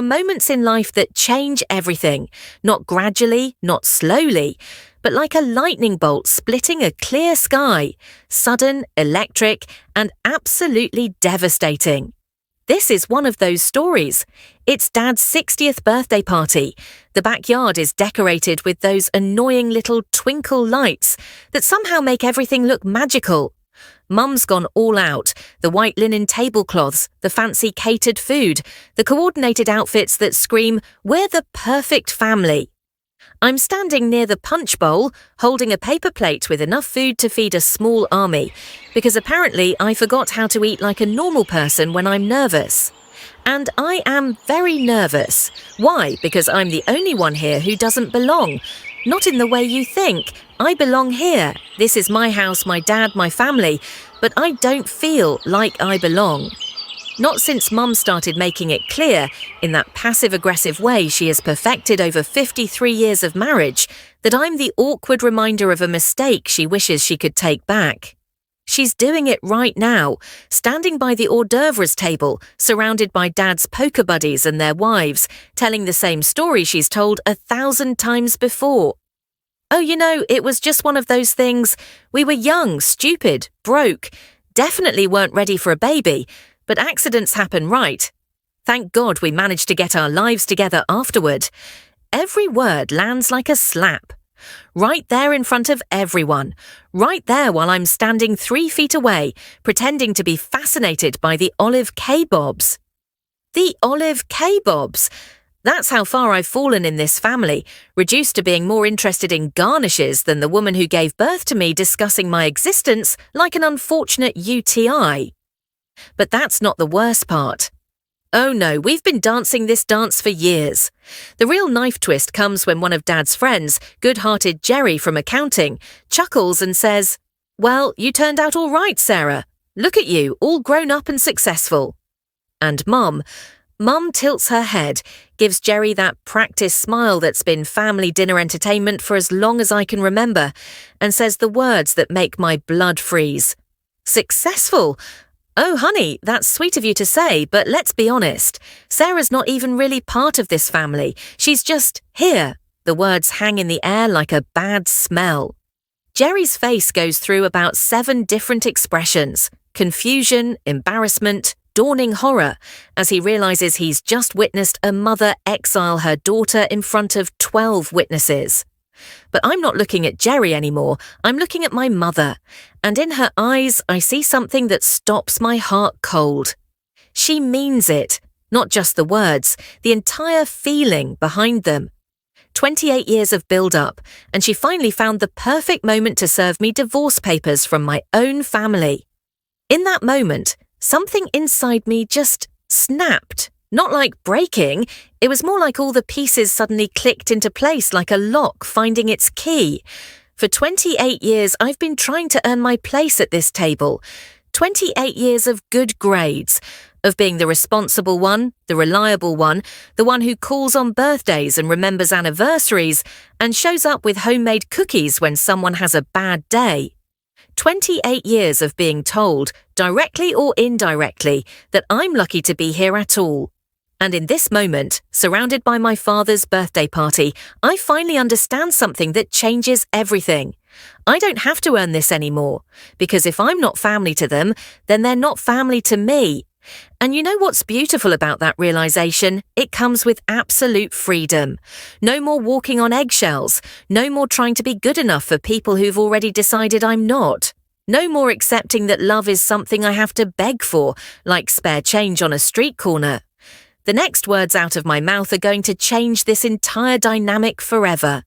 are moments in life that change everything, not gradually, not slowly, but like a lightning bolt splitting a clear sky, sudden, electric, and absolutely devastating. This is one of those stories. It's Dad's 60th birthday party. The backyard is decorated with those annoying little twinkle lights that somehow make everything look magical. Mum's gone all out, the white linen tablecloths, the fancy catered food, the coordinated outfits that scream, "We're the perfect family." I'm standing near the punch bowl, holding a paper plate with enough food to feed a small army, because apparently I forgot how to eat like a normal person when I'm nervous. And I am very nervous. Why? Because I'm the only one here who doesn't belong. Not in the way you think. I belong here. This is my house, my dad, my family, but I don't feel like I belong. Not since Mum started making it clear, in that passive-aggressive way she has perfected over 53 years of marriage, that I'm the awkward reminder of a mistake she wishes she could take back. She's doing it right now, standing by the hors d'oeuvres table, surrounded by Dad's poker buddies and their wives, telling the same story she's told 1,000 times before. Oh, it was just one of those things. We were young, stupid, broke, definitely weren't ready for a baby, but accidents happen, right? Thank God we managed to get our lives together afterward. Every word lands like a slap. Right there in front of everyone. Right there while I'm standing 3 feet away, pretending to be fascinated by the olive kebabs. The olive kebabs. That's how far I've fallen in this family, reduced to being more interested in garnishes than the woman who gave birth to me discussing my existence like an unfortunate UTI. But that's not the worst part. Oh no, we've been dancing this dance for years. The real knife twist comes when one of Dad's friends, good-hearted Jerry from accounting, chuckles and says, "Well, you turned out all right, Sarah. Look at you, all grown up and successful." And Mum tilts her head, gives Jerry that practice smile that's been family dinner entertainment for as long as I can remember, and says the words that make my blood freeze. "Successful? Oh, honey, that's sweet of you to say, but let's be honest. Sarah's not even really part of this family. She's just here." The words hang in the air like a bad smell. Jerry's face goes through about 7 different expressions: confusion, embarrassment, dawning horror, as he realizes he's just witnessed a mother exile her daughter in front of 12 witnesses. But I'm not looking at Jerry anymore, I'm looking at my mother, and in her eyes I see something that stops my heart cold. She means it, not just the words, the entire feeling behind them. 28 years of build-up, and she finally found the perfect moment to serve me divorce papers from my own family. In that moment, something inside me just snapped. Not like breaking, it was more like all the pieces suddenly clicked into place like a lock finding its key. For 28 years, I've been trying to earn my place at this table. 28 years of good grades, of being the responsible one, the reliable one, the one who calls on birthdays and remembers anniversaries, and shows up with homemade cookies when someone has a bad day. 28 years of being told, directly or indirectly, that I'm lucky to be here at all. And in this moment, surrounded by my father's birthday party, I finally understand something that changes everything. I don't have to earn this anymore, because if I'm not family to them, then they're not family to me. And you know what's beautiful about that realization? It comes with absolute freedom. No more walking on eggshells. No more trying to be good enough for people who've already decided I'm not. No more accepting that love is something I have to beg for, like spare change on a street corner. The next words out of my mouth are going to change this entire dynamic forever.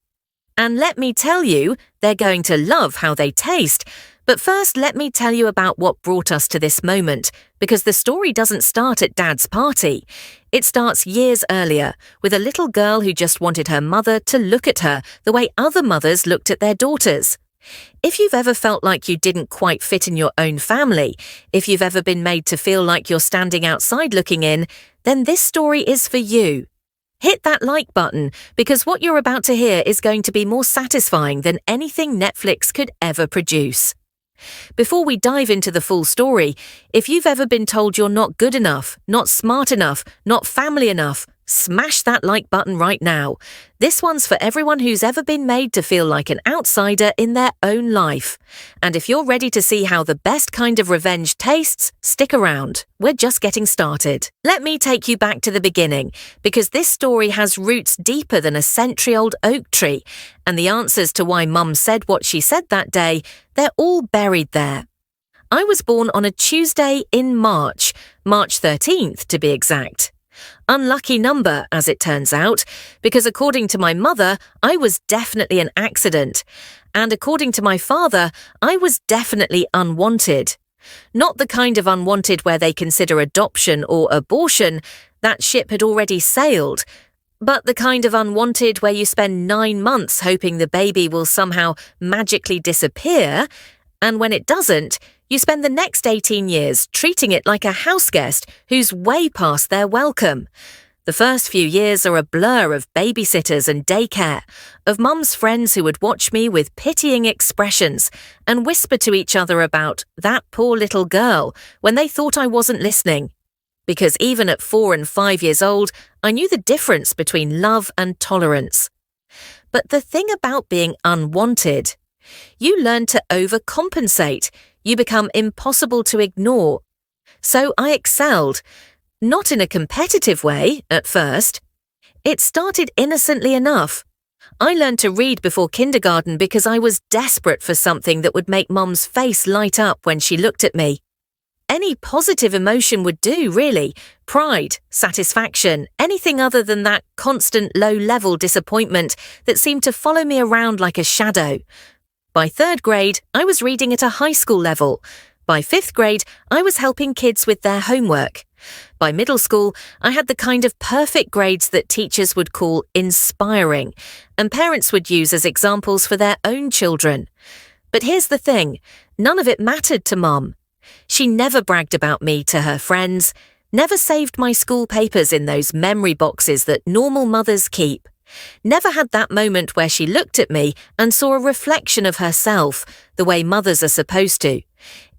And let me tell you, they're going to love how they taste. But first, let me tell you about what brought us to this moment, because the story doesn't start at Dad's party. It starts years earlier, with a little girl who just wanted her mother to look at her the way other mothers looked at their daughters. If you've ever felt like you didn't quite fit in your own family, if you've ever been made to feel like you're standing outside looking in, then this story is for you. Hit that like button, because what you're about to hear is going to be more satisfying than anything Netflix could ever produce. Before we dive into the full story, if you've ever been told you're not good enough, not smart enough, not family enough, Smash that like button right now. This one's for everyone who's ever been made to feel like an outsider in their own life. And if you're ready to see how the best kind of revenge tastes, stick around. We're just getting started. Let me take you back to the beginning, because this story has roots deeper than a century-old oak tree, and the answers to why Mum said what she said that day, they're all buried there. I was born on a Tuesday in March 13th to be exact. Unlucky number, as it turns out, because according to my mother, I was definitely an accident, and according to my father, I was definitely unwanted. Not the kind of unwanted where they consider adoption or abortion, that ship had already sailed, but the kind of unwanted where you spend 9 months hoping the baby will somehow magically disappear, and when it doesn't, you spend the next 18 years treating it like a houseguest who's way past their welcome. The first few years are a blur of babysitters and daycare, of Mum's friends who would watch me with pitying expressions and whisper to each other about that poor little girl when they thought I wasn't listening. Because even at 4 and 5 years old, I knew the difference between love and tolerance. But the thing about being unwanted, you learn to overcompensate. You become impossible to ignore. So I excelled, not in a competitive way at first. It started innocently enough. I learned to read before kindergarten because I was desperate for something that would make Mum's face light up when she looked at me. Any positive emotion would do, really. Pride, satisfaction, anything other than that constant low-level disappointment that seemed to follow me around like a shadow. By 3rd grade, I was reading at a high school level. By 5th grade, I was helping kids with their homework. By middle school, I had the kind of perfect grades that teachers would call inspiring, and parents would use as examples for their own children. But here's the thing, none of it mattered to Mum. She never bragged about me to her friends, never saved my school papers in those memory boxes that normal mothers keep. Never had that moment where she looked at me and saw a reflection of herself, the way mothers are supposed to.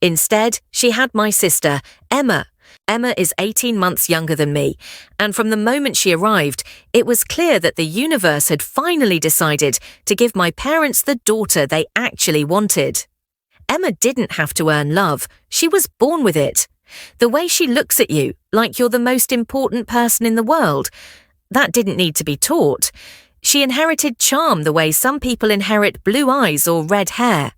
Instead, she had my sister, Emma. Emma is 18 months younger than me, and from the moment she arrived, it was clear that the universe had finally decided to give my parents the daughter they actually wanted. Emma didn't have to earn love, she was born with it. The way she looks at you, like you're the most important person in the world, that didn't need to be taught. She inherited charm the way some people inherit blue eyes or red hair.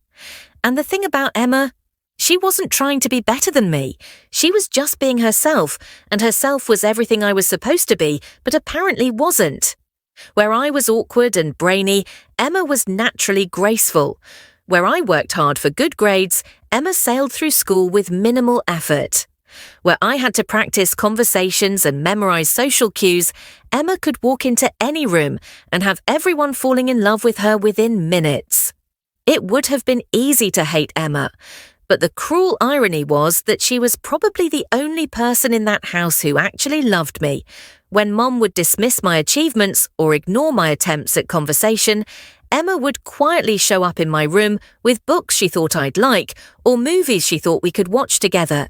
And the thing about Emma, she wasn't trying to be better than me. She was just being herself, and herself was everything I was supposed to be, but apparently wasn't. Where I was awkward and brainy, Emma was naturally graceful. Where I worked hard for good grades, Emma sailed through school with minimal effort. Where I had to practice conversations and memorize social cues, Emma could walk into any room and have everyone falling in love with her within minutes. It would have been easy to hate Emma, but the cruel irony was that she was probably the only person in that house who actually loved me. When Mum would dismiss my achievements or ignore my attempts at conversation, Emma would quietly show up in my room with books she thought I'd like or movies she thought we could watch together.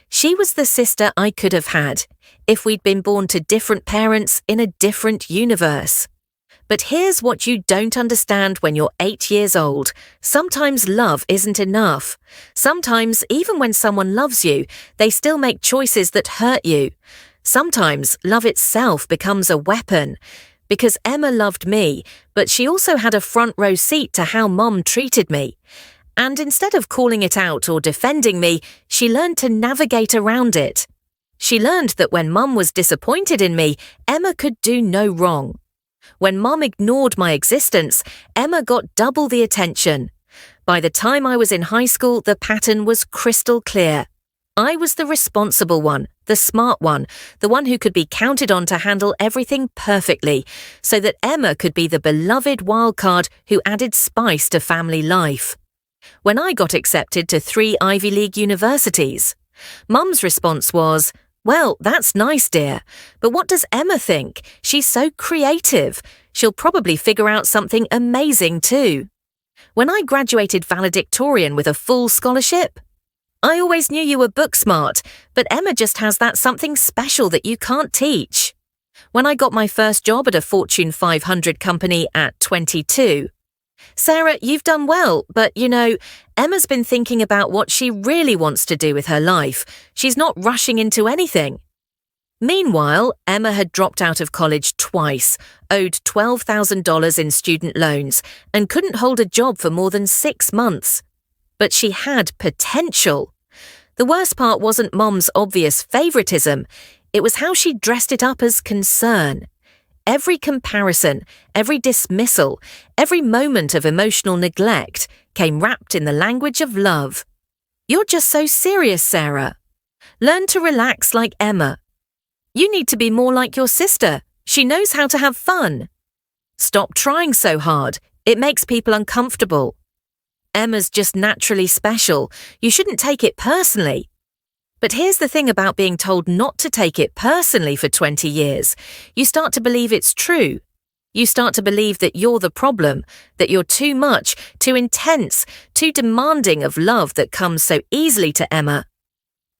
She was the sister I could have had if we'd been born to different parents in a different universe. But here's what you don't understand when you're 8 years old. Sometimes love isn't enough. Sometimes, even when someone loves you, they still make choices that hurt you. Sometimes love itself becomes a weapon. Because Emma loved me, but she also had a front row seat to how Mum treated me. And instead of calling it out or defending me, she learned to navigate around it. She learned that when Mum was disappointed in me, Emma could do no wrong. When Mum ignored my existence, Emma got double the attention. By the time I was in high school, the pattern was crystal clear. I was the responsible one, the smart one, the one who could be counted on to handle everything perfectly, so that Emma could be the beloved wildcard who added spice to family life. When I got accepted to 3 Ivy League universities, Mum's response was, "Well, that's nice, dear, but what does Emma think? She's so creative. She'll probably figure out something amazing too." When I graduated valedictorian with a full scholarship, "I always knew you were book smart, but Emma just has that something special that you can't teach." when I got my first job at a Fortune 500 company at 22. Sarah, you've done well, but Emma's been thinking about what she really wants to do with her life. She's not rushing into anything. Meanwhile, Emma had dropped out of college twice, owed $12,000 in student loans, and couldn't hold a job for more than 6 months. But she had potential. The worst part wasn't Mom's obvious favoritism. It was how she dressed it up as concern. Every comparison, every dismissal, every moment of emotional neglect came wrapped in the language of love. You're just so serious, Sarah. Learn to relax like Emma. You need to be more like your sister. She knows how to have fun. Stop trying so hard. It makes people uncomfortable. Emma's just naturally special. You shouldn't take it personally. But here's the thing about being told not to take it personally for 20 years. You start to believe it's true. You start to believe that you're the problem, that you're too much, too intense, too demanding of love that comes so easily to Emma.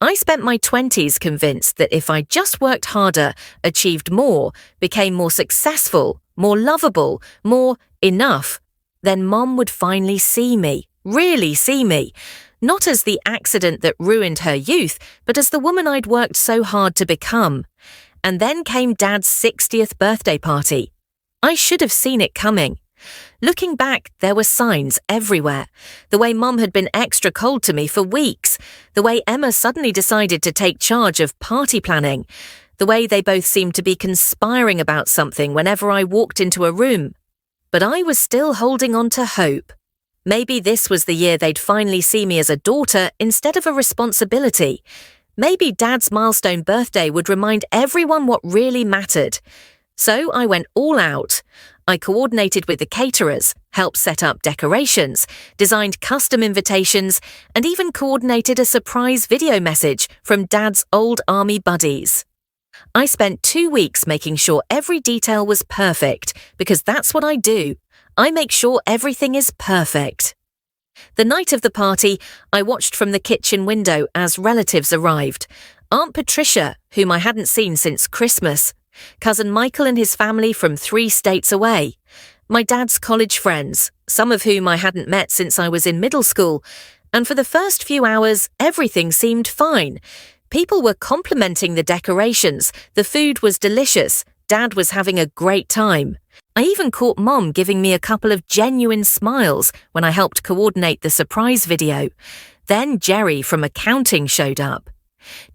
I spent my 20s convinced that if I just worked harder, achieved more, became more successful, more lovable, more enough, then Mom would finally see me, really see me, not as the accident that ruined her youth, but as the woman I'd worked so hard to become. And then came Dad's 60th birthday party. I should have seen it coming. Looking back, there were signs everywhere. The way Mom had been extra cold to me for weeks. The way Emma suddenly decided to take charge of party planning. The way they both seemed to be conspiring about something whenever I walked into a room. But I was still holding on to hope. Maybe this was the year they'd finally see me as a daughter instead of a responsibility. Maybe Dad's milestone birthday would remind everyone what really mattered. So I went all out. I coordinated with the caterers, helped set up decorations, designed custom invitations, and even coordinated a surprise video message from Dad's old army buddies. I spent 2 weeks making sure every detail was perfect, because that's what I do. I make sure everything is perfect. The night of the party, I watched from the kitchen window as relatives arrived. Aunt Patricia, whom I hadn't seen since Christmas. Cousin Michael and his family from 3 states away. My dad's college friends, some of whom I hadn't met since I was in middle school. And for the first few hours, everything seemed fine. People were complimenting the decorations. The food was delicious. Dad was having a great time. I even caught Mom giving me a couple of genuine smiles when I helped coordinate the surprise video. Then Jerry from accounting showed up.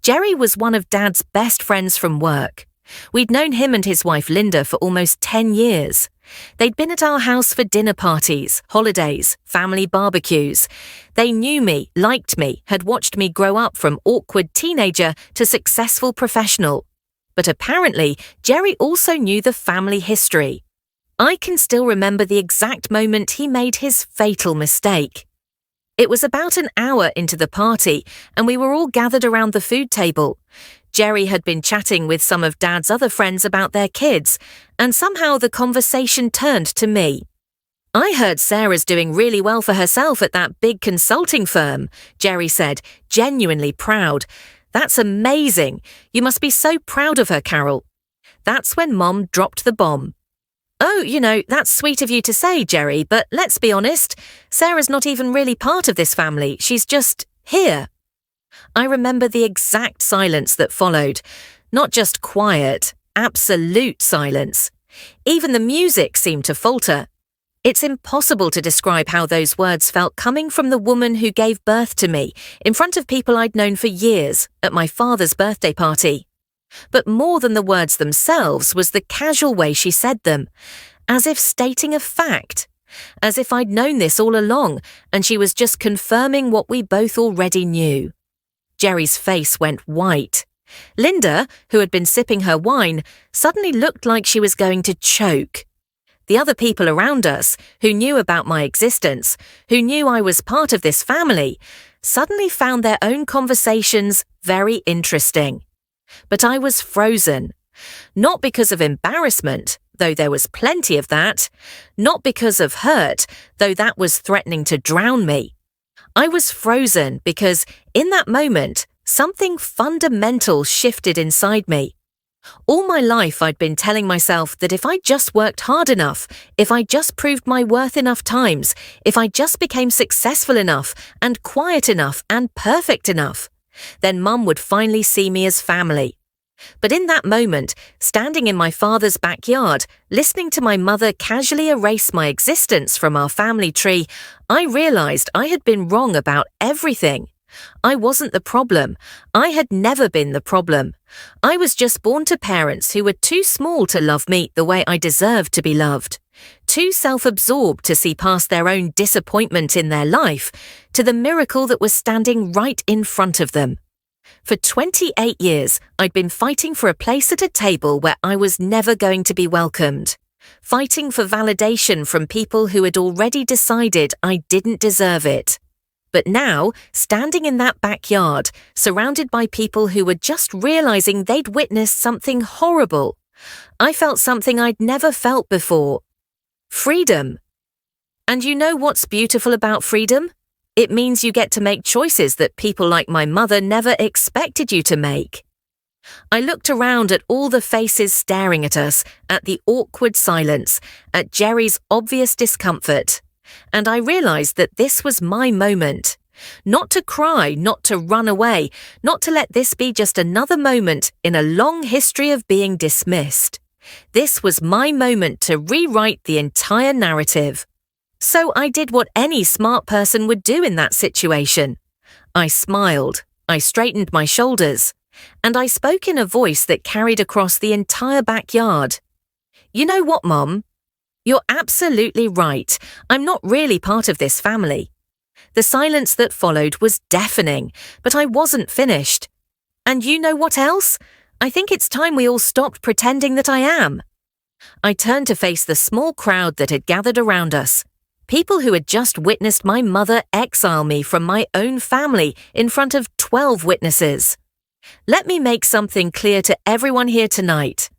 Jerry was one of Dad's best friends from work. We'd known him and his wife Linda for almost 10 years. They'd been at our house for dinner parties, holidays, family barbecues. They knew me, liked me, had watched me grow up from awkward teenager to successful professional. But apparently, Jerry also knew the family history. I can still remember the exact moment he made his fatal mistake. It was about an hour into the party, and we were all gathered around the food table. Jerry had been chatting with some of Dad's other friends about their kids, and somehow the conversation turned to me. I heard Sarah's doing really well for herself at that big consulting firm, Jerry said, genuinely proud. That's amazing. You must be so proud of her, Carol. That's when Mom dropped the bomb. Oh, that's sweet of you to say, Jerry, but let's be honest. Sarah's not even really part of this family. She's just here. I remember the exact silence that followed. Not just quiet, absolute silence. Even the music seemed to falter. It's impossible to describe how those words felt coming from the woman who gave birth to me, in front of people I'd known for years, at my father's birthday party. But more than the words themselves was the casual way she said them, as if stating a fact, as if I'd known this all along, and she was just confirming what we both already knew. Jerry's face went white. Linda, who had been sipping her wine, suddenly looked like she was going to choke. The other people around us, who knew about my existence, who knew I was part of this family, suddenly found their own conversations very interesting. But I was frozen. Not because of embarrassment, though there was plenty of that. Not because of hurt, though that was threatening to drown me. I was frozen because, in that moment, something fundamental shifted inside me. All my life I'd been telling myself that if I just worked hard enough, if I just proved my worth enough times, if I just became successful enough and quiet enough and perfect enough, then Mum would finally see me as family. But in that moment, standing in my father's backyard, listening to my mother casually erase my existence from our family tree, I realized I had been wrong about everything. I wasn't the problem. I had never been the problem. I was just born to parents who were too small to love me the way I deserved to be loved, too self-absorbed to see past their own disappointment in their life to the miracle that was standing right in front of them. For 28 years, I'd been fighting for a place at a table where I was never going to be welcomed, fighting for validation from people who had already decided I didn't deserve it. But now, standing in that backyard, surrounded by people who were just realizing they'd witnessed something horrible, I felt something I'd never felt before. Freedom. And you know what's beautiful about freedom? It means you get to make choices that people like my mother never expected you to make. I looked around at all the faces staring at us, at the awkward silence, at Jerry's obvious discomfort. And I realized that this was my moment. Not to cry, not to run away, not to let this be just another moment in a long history of being dismissed. This was my moment to rewrite the entire narrative. So I did what any smart person would do in that situation. I smiled, I straightened my shoulders, and I spoke in a voice that carried across the entire backyard. You know what, Mom? You're absolutely right. I'm not really part of this family. The silence that followed was deafening, but I wasn't finished. And you know what else? I think it's time we all stopped pretending that I am. I turned to face the small crowd that had gathered around us. People who had just witnessed my mother exile me from my own family in front of 12 witnesses. Let me make something clear to everyone here tonight.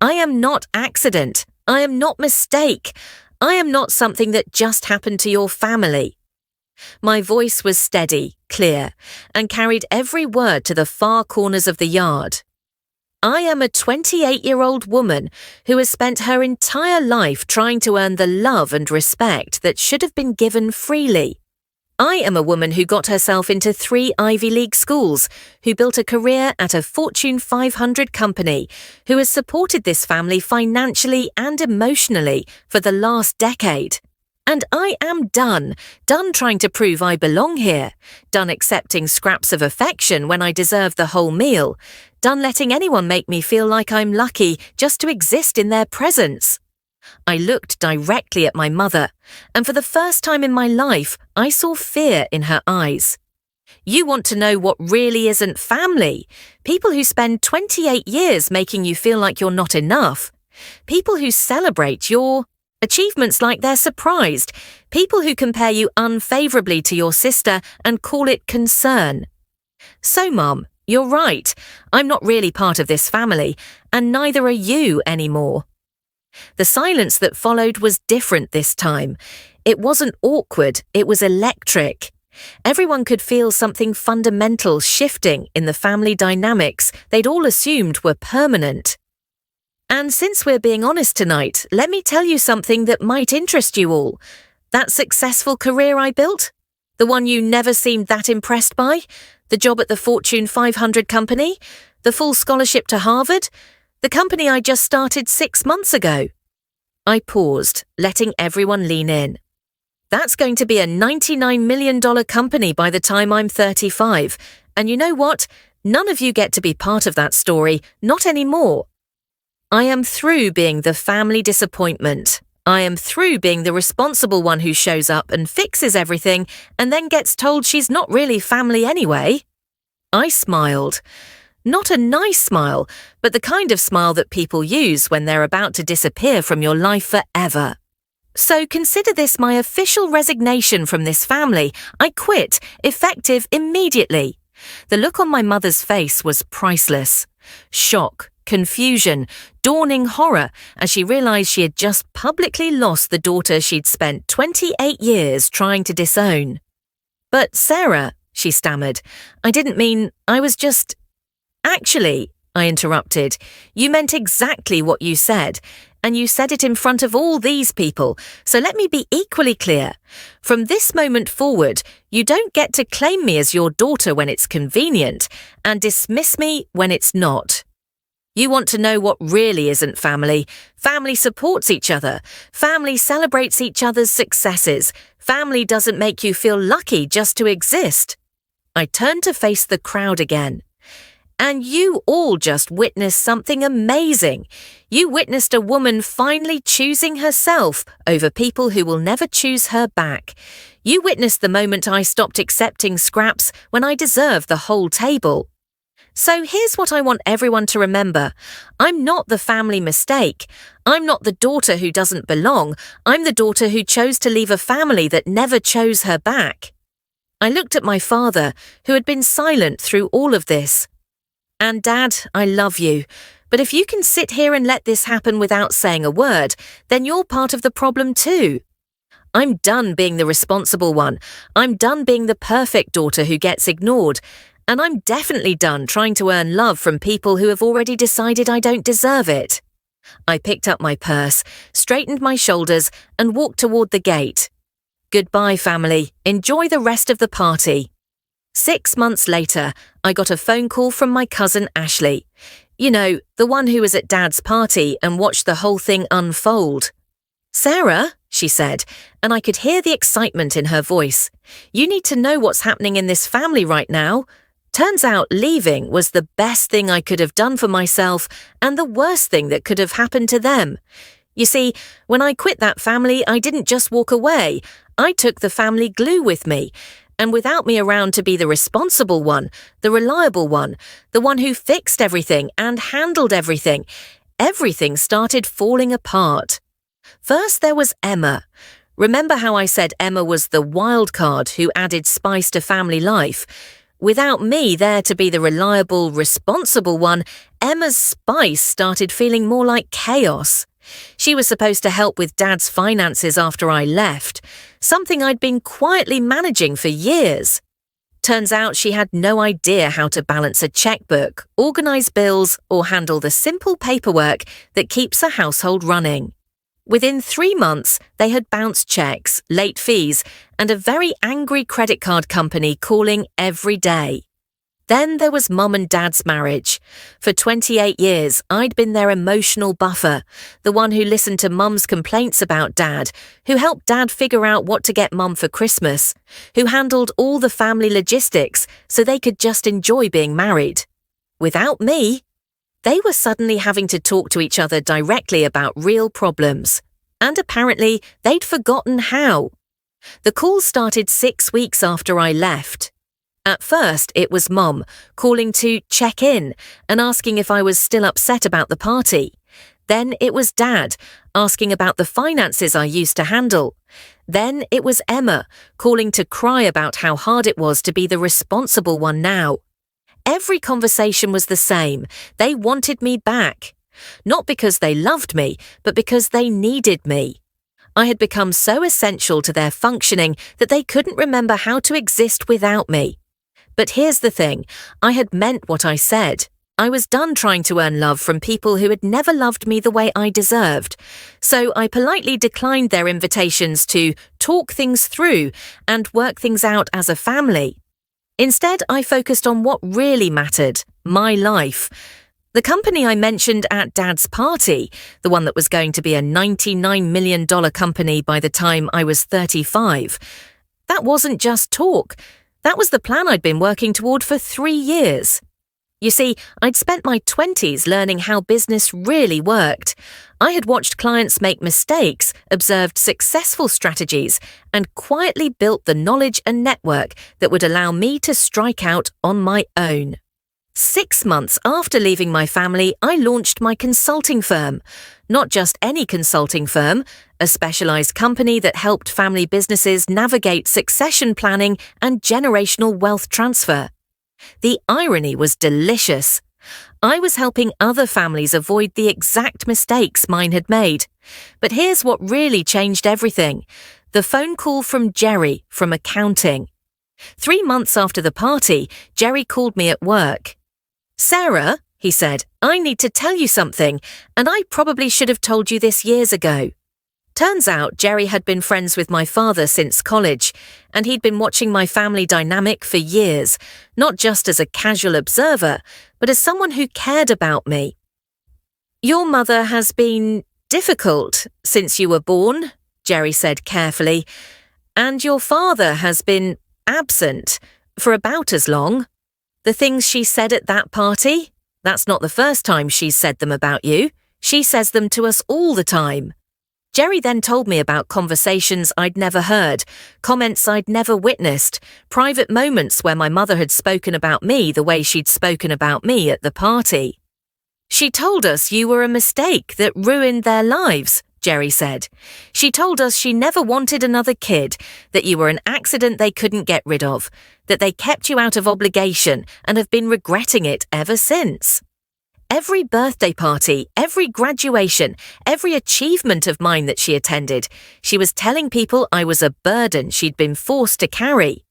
I am not accident. I am not mistake. I am not something that just happened to your family. My voice was steady, clear, and carried every word to the far corners of the yard. I am a 28-year-old woman who has spent her entire life trying to earn the love and respect that should have been given freely. I am a woman who got herself into 3 Ivy League schools, who built a career at a Fortune 500 company, who has supported this family financially and emotionally for the last decade. And I am done trying to prove I belong here, done accepting scraps of affection when I deserve the whole meal, done letting anyone make me feel like I'm lucky just to exist in their presence. I looked directly at my mother, and for the first time in my life, I saw fear in her eyes. You want to know what really isn't family? People who spend 28 years making you feel like you're not enough. People who celebrate your achievements like they're surprised. People who compare you unfavorably to your sister and call it concern. So, Mum, you're right. I'm not really part of this family, and neither are you anymore. The silence that followed was different this time. It wasn't awkward, it was electric. Everyone could feel something fundamental shifting in the family dynamics they'd all assumed were permanent. And since we're being honest tonight, let me tell you something that might interest you all. That successful career I built? The one you never seemed that impressed by? The job at the Fortune 500 company? The full scholarship to Harvard? The company I just started 6 months ago? I paused, letting everyone lean in. That's going to be a $99 million company by the time I'm 35. And you know what? None of you get to be part of that story, not anymore. I am through being the family disappointment. I am through being the responsible one who shows up and fixes everything and then gets told she's not really family anyway. I smiled. Not a nice smile, but the kind of smile that people use when they're about to disappear from your life forever. So consider this my official resignation from this family. I quit, effective immediately. The look on my mother's face was priceless. Shock, confusion, dawning horror as she realized she had just publicly lost the daughter she'd spent 28 years trying to disown. But Sarah, she stammered, I didn't mean, I was just... Actually, I interrupted. "You meant exactly what you said, and you said it in front of all these people, so let me be equally clear. From this moment forward, you don't get to claim me as your daughter when it's convenient, and dismiss me when it's not. You want to know what really isn't family. Family supports each other. Family celebrates each other's successes. Family doesn't make you feel lucky just to exist." I turned to face the crowd again. "And you all just witnessed something amazing. You witnessed a woman finally choosing herself over people who will never choose her back. You witnessed the moment I stopped accepting scraps when I deserved the whole table. So here's what I want everyone to remember. I'm not the family mistake. I'm not the daughter who doesn't belong. I'm the daughter who chose to leave a family that never chose her back." I looked at my father, who had been silent through all of this. "And Dad, I love you. But if you can sit here and let this happen without saying a word, then you're part of the problem too. I'm done being the responsible one. I'm done being the perfect daughter who gets ignored. And I'm definitely done trying to earn love from people who have already decided I don't deserve it." I picked up my purse, straightened my shoulders, and walked toward the gate. "Goodbye, family. Enjoy the rest of the party." 6 months later, I got a phone call from my cousin Ashley. You know, the one who was at Dad's party and watched the whole thing unfold. "Sarah," she said, and I could hear the excitement in her voice. "You need to know what's happening in this family right now. Turns out leaving was the best thing I could have done for myself and the worst thing that could have happened to them. You see, when I quit that family, I didn't just walk away. I took the family glue with me. And without me around to be the responsible one, the reliable one, the one who fixed everything and handled everything, everything started falling apart. First there was Emma. Remember how I said Emma was the wild card who added spice to family life? Without me there to be the reliable, responsible one, Emma's spice started feeling more like chaos. She was supposed to help with Dad's finances after I left, something I'd been quietly managing for years. Turns out she had no idea how to balance a checkbook, organise bills, or handle the simple paperwork that keeps a household running. Within 3 months, they had bounced checks, late fees, and a very angry credit card company calling every day. Then there was Mum and Dad's marriage. For 28 years, I'd been their emotional buffer, the one who listened to Mum's complaints about Dad, who helped Dad figure out what to get Mum for Christmas, who handled all the family logistics so they could just enjoy being married. Without me, they were suddenly having to talk to each other directly about real problems. And apparently, they'd forgotten how. The call started 6 weeks after I left. At first, it was Mum, calling to check in and asking if I was still upset about the party. Then it was Dad, asking about the finances I used to handle. Then it was Emma, calling to cry about how hard it was to be the responsible one now. Every conversation was the same. They wanted me back. Not because they loved me, but because they needed me. I had become so essential to their functioning that they couldn't remember how to exist without me. But here's the thing, I had meant what I said. I was done trying to earn love from people who had never loved me the way I deserved. So I politely declined their invitations to talk things through and work things out as a family. Instead, I focused on what really mattered, my life. The company I mentioned at Dad's party, the one that was going to be a $99 million company by the time I was 35, that wasn't just talk. That was the plan I'd been working toward for 3 years. You see, I'd spent my 20s learning how business really worked. I had watched clients make mistakes, observed successful strategies, and quietly built the knowledge and network that would allow me to strike out on my own. 6 months after leaving my family, I launched my consulting firm. Not just any consulting firm, a specialized company that helped family businesses navigate succession planning and generational wealth transfer. The irony was delicious. I was helping other families avoid the exact mistakes mine had made. But here's what really changed everything. The phone call from Jerry from accounting. 3 months after the party, Jerry called me at work. "Sarah," he said. "I need to tell you something, and I probably should have told you this years ago." Turns out Jerry had been friends with my father since college, and he'd been watching my family dynamic for years, not just as a casual observer, but as someone who cared about me. "Your mother has been difficult since you were born," Jerry said carefully, "and your father has been absent for about as long. The things she said at that party, that's not the first time she's said them about you. She says them to us all the time." Jerry then told me about conversations I'd never heard, comments I'd never witnessed, private moments where my mother had spoken about me the way she'd spoken about me at the party. "She told us you were a mistake that ruined their lives," Jerry said. "She told us she never wanted another kid, that you were an accident they couldn't get rid of, that they kept you out of obligation and have been regretting it ever since." Every birthday party, every graduation, every achievement of mine that she attended, she was telling people I was a burden she'd been forced to carry.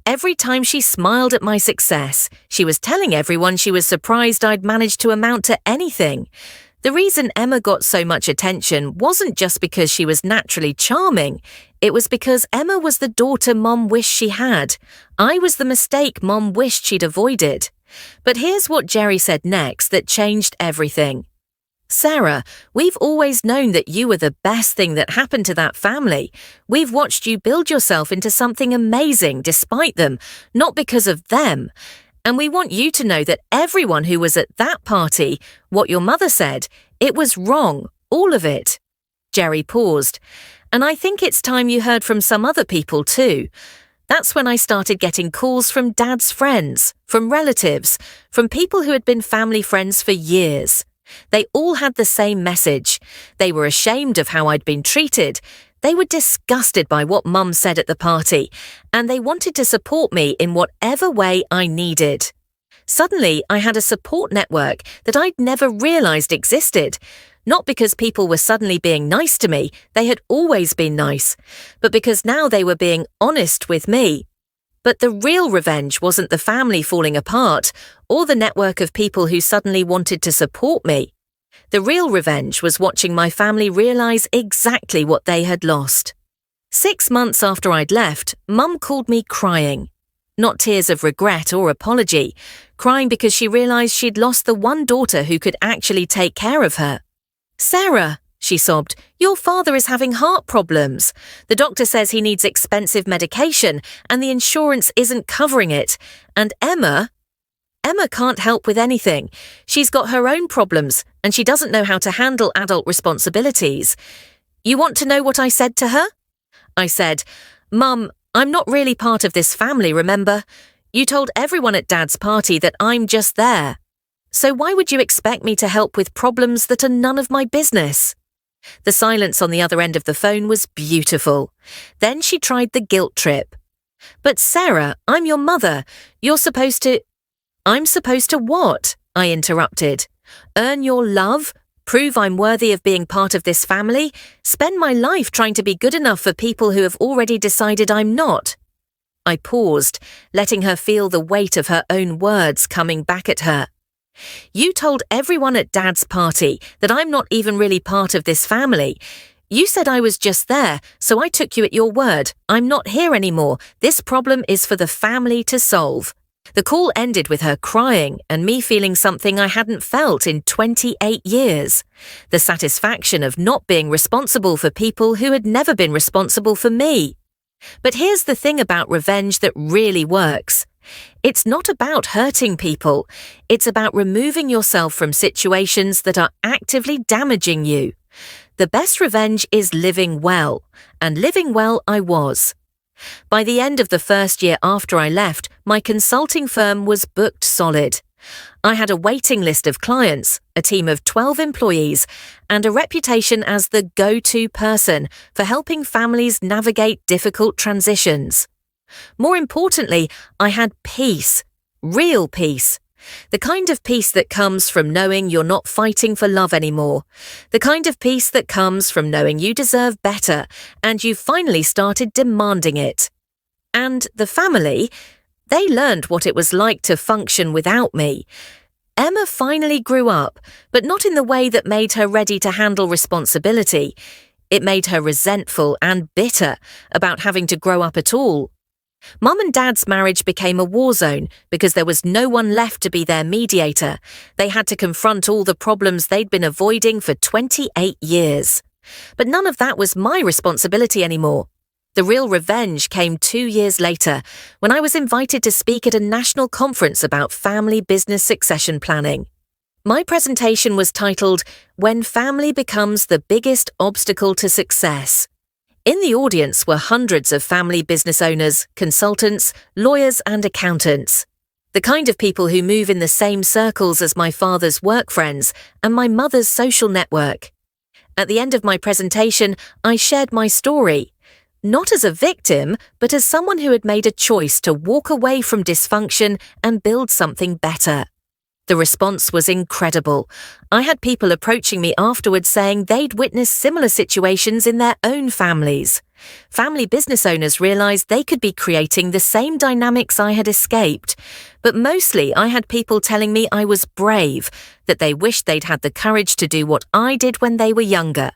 Every time she smiled at my success, she was telling everyone she was surprised I'd managed to amount to anything. The reason Emma got so much attention wasn't just because she was naturally charming. It was because Emma was the daughter Mom wished she had. I was the mistake Mom wished she'd avoided. But here's what Jerry said next that changed everything. "Sarah, we've always known that you were the best thing that happened to that family. We've watched you build yourself into something amazing despite them, not because of them. And we want you to know that everyone who was at that party, what your mother said, it was wrong, all of it." Jerry paused. "And I think it's time you heard from some other people too." That's when I started getting calls from Dad's friends, from relatives, from people who had been family friends for years. They all had the same message. They were ashamed of how I'd been treated. They were disgusted by what Mum said at the party, and they wanted to support me in whatever way I needed. Suddenly, I had a support network that I'd never realized existed. Not because people were suddenly being nice to me, they had always been nice, but because now they were being honest with me. But the real revenge wasn't the family falling apart, or the network of people who suddenly wanted to support me. The real revenge was watching my family realize exactly what they had lost. 6 months after I'd left, Mum called me crying. Not tears of regret or apology, crying because she realized she'd lost the one daughter who could actually take care of her. "Sarah," she sobbed, "your father is having heart problems. The doctor says he needs expensive medication and the insurance isn't covering it. And Emma can't help with anything. She's got her own problems and she doesn't know how to handle adult responsibilities. You want to know what I said to her?" I said, "Mum, I'm not really part of this family, remember? You told everyone at Dad's party that I'm just there. So why would you expect me to help with problems that are none of my business?" The silence on the other end of the phone was beautiful. Then she tried the guilt trip. "But Sarah, I'm your mother. You're supposed to—" "I'm supposed to what?" I interrupted. "Earn your love? Prove I'm worthy of being part of this family? Spend my life trying to be good enough for people who have already decided I'm not?" I paused, letting her feel the weight of her own words coming back at her. "You told everyone at Dad's party that I'm not even really part of this family. You said I was just there, so I took you at your word. I'm not here anymore. This problem is for the family to solve." The call ended with her crying and me feeling something I hadn't felt in 28 years. The satisfaction of not being responsible for people who had never been responsible for me. But here's the thing about revenge that really works. It's not about hurting people. It's about removing yourself from situations that are actively damaging you. The best revenge is living well, and living well I was. By the end of the first year after I left, my consulting firm was booked solid. I had a waiting list of clients, a team of 12 employees, and a reputation as the go-to person for helping families navigate difficult transitions. More importantly, I had peace, real peace. The kind of peace that comes from knowing you're not fighting for love anymore. The kind of peace that comes from knowing you deserve better and you've finally started demanding it. And the family, they learned what it was like to function without me. Emma finally grew up, but not in the way that made her ready to handle responsibility. It made her resentful and bitter about having to grow up at all. Mum and Dad's marriage became a war zone because there was no one left to be their mediator. They had to confront all the problems they'd been avoiding for 28 years. But none of that was my responsibility anymore. The real revenge came 2 years later, when I was invited to speak at a national conference about family business succession planning. My presentation was titled, "When Family Becomes the Biggest Obstacle to Success." In the audience were hundreds of family business owners, consultants, lawyers, and accountants. The kind of people who move in the same circles as my father's work friends and my mother's social network. At the end of my presentation, I shared my story. Not as a victim, but as someone who had made a choice to walk away from dysfunction and build something better. The response was incredible. I had people approaching me afterwards saying they'd witnessed similar situations in their own families. Family business owners realized they could be creating the same dynamics I had escaped. But mostly I had people telling me I was brave, that they wished they'd had the courage to do what I did when they were younger.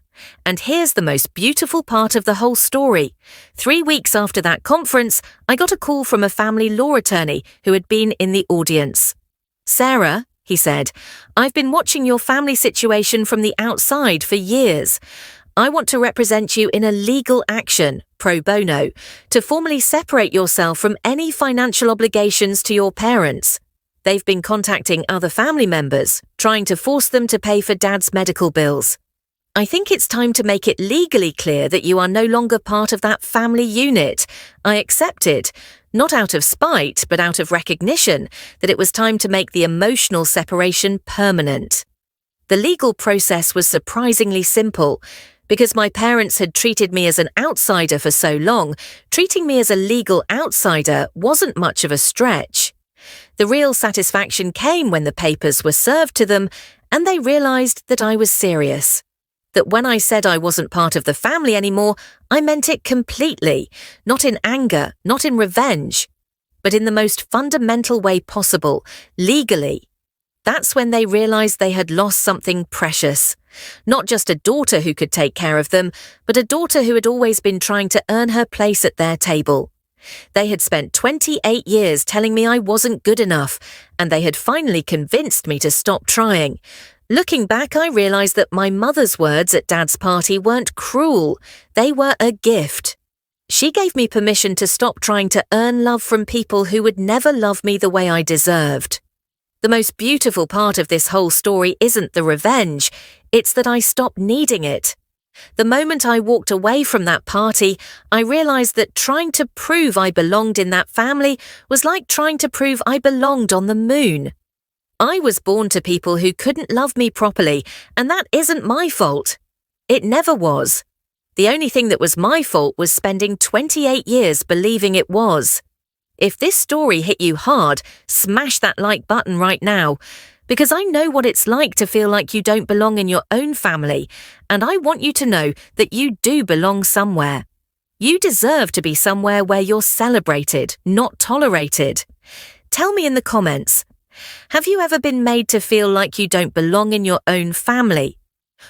And here's the most beautiful part of the whole story. 3 weeks after that conference, I got a call from a family law attorney who had been in the audience. "Sarah," he said, "I've been watching your family situation from the outside for years. I want to represent you in a legal action, pro bono, to formally separate yourself from any financial obligations to your parents. They've been contacting other family members, trying to force them to pay for Dad's medical bills. I think it's time to make it legally clear that you are no longer part of that family unit. I accepted, not out of spite, but out of recognition, that it was time to make the emotional separation permanent." The legal process was surprisingly simple. Because my parents had treated me as an outsider for so long, treating me as a legal outsider wasn't much of a stretch. The real satisfaction came when the papers were served to them and they realized that I was serious. That when I said I wasn't part of the family anymore, I meant it completely, not in anger, not in revenge, but in the most fundamental way possible, legally. That's when they realized they had lost something precious. Not just a daughter who could take care of them, but a daughter who had always been trying to earn her place at their table. They had spent 28 years telling me I wasn't good enough, and they had finally convinced me to stop trying. Looking back, I realized that my mother's words at Dad's party weren't cruel. They were a gift. She gave me permission to stop trying to earn love from people who would never love me the way I deserved. The most beautiful part of this whole story isn't the revenge, it's that I stopped needing it. The moment I walked away from that party, I realized that trying to prove I belonged in that family was like trying to prove I belonged on the moon. I was born to people who couldn't love me properly, and that isn't my fault. It never was. The only thing that was my fault was spending 28 years believing it was. If this story hit you hard, smash that like button right now, because I know what it's like to feel like you don't belong in your own family, and I want you to know that you do belong somewhere. You deserve to be somewhere where you're celebrated, not tolerated. Tell me in the comments, have you ever been made to feel like you don't belong in your own family?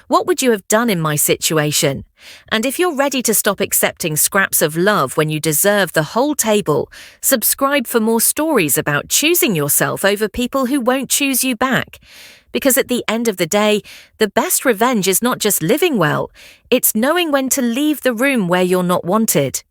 What would you have done in my situation? And if you're ready to stop accepting scraps of love when you deserve the whole table, subscribe for more stories about choosing yourself over people who won't choose you back. Because at the end of the day, the best revenge is not just living well, it's knowing when to leave the room where you're not wanted.